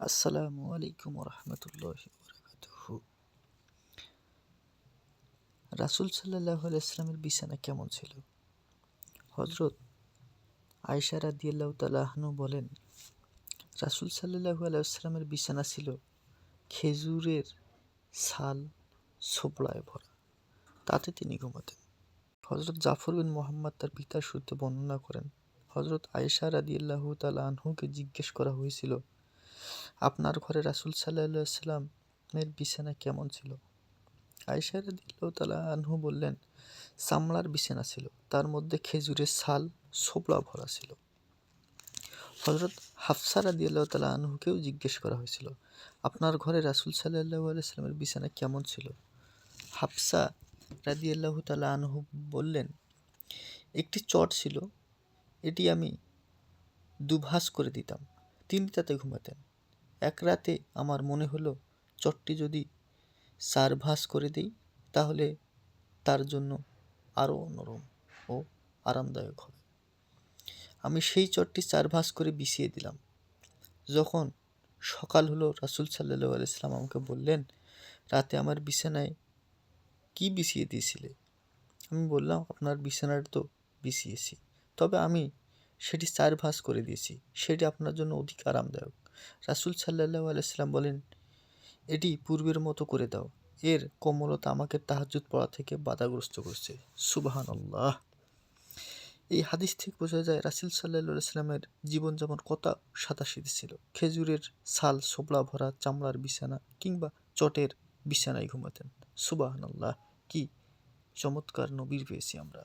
আসসালামু আলাইকুম রহমতুল্লাহি বারাকাতুহু। রাসূল সাল্লাল্লাহু আলাইহি ওয়াসাল্লামের বিছানা কেমন ছিল? হযরত আয়েশা রাদিয়াল্লাহু তাআলা আনহা বলেন, রাসূল সাল্লাল্লাহু আলাইহি ওয়াসাল্লামের বিছানা ছিল খেজুরের ছাল ছোবড়ায় ভরা, তাতে তিনি ঘুমাতেন। হযরত জাফর বিন মুহাম্মদ তার পিতার সূত্রে বর্ণনা করেন, হযরত আয়েশা রাদিয়াল্লাহু তাআলা আনহাকে জিজ্ঞেস করা হয়েছিল, আপনার ঘরে রাসূল সাল্লাল্লাহু আলাইহি ওয়াসাল্লামের বিছানা কেমন ছিল? আয়েশা রাদিয়াল্লাহু তাআলা আনহা বললেন, চামড়ার বিছানা ছিল, তার মধ্যে খেজুরের ছাল ছোবড়া ভরা ছিল। হযরত হাফসা রাদিয়াল্লাহু তাআলা আনহাকেও জিজ্ঞেস করা হয়েছিল, আপনার ঘরে রাসূল সাল্লাল্লাহু আলাইহি ওয়াসাল্লামের বিছানা কেমন ছিল? হাফসা রাদিয়াল্লাহু তাআলা আনহা বললেন, একটি চট ছিল, এটি আমি দুভাঁজ করে দিতাম, তিনি তাতে ঘুমাতেন। এক রাতে আমার মনে হলো, চটটি যদি 4 ভাঁজ করে দেই তাহলে তার জন্য আরও নরম ও আরামদায়ক হবে। আমি সেই চটটি 4 ভাঁজ করে বিছিয়ে দিলাম। যখন সকাল হলো, রাসূল সাল্লাল্লাহু আলাইহি ওয়াসাল্লাম আমাকে বললেন, রাতে আমার বিছানায় কি বিছিয়ে দিয়েছিলে? আমি বললাম, আপনার বিছানাটা তো বিছিয়েছি, তবে আমি সেটি 4 ভাঁজ করে দিয়েছি, সেটি আপনার জন্য অধিক আরামদায়ক। রাসূল সাল্লাল্লাহু আলাইহি ওয়াসাল্লাম বলেন, এটি পূর্বের মতো করে দাও, এর কোমলতা আমাকে তাহাজ্জুদ পড়া থেকে বাধাগ্রস্ত করছে। সুবহানাল্লাহ। এই হাদিস থেকে বোঝা যায়, রাসূল সাল্লাল্লাহু আলাইহি ওয়াসাল্লামের জীবনযাপন কত সাদাসিধে ছিল। খেজুরের ছাল ছোবড়া ভরা চামড়ার বিছানা কিংবা চটের বিছানায় ঘুমাতেন। সুবহানাল্লাহ, কি চমৎকার নবীর পেয়েছি আমরা।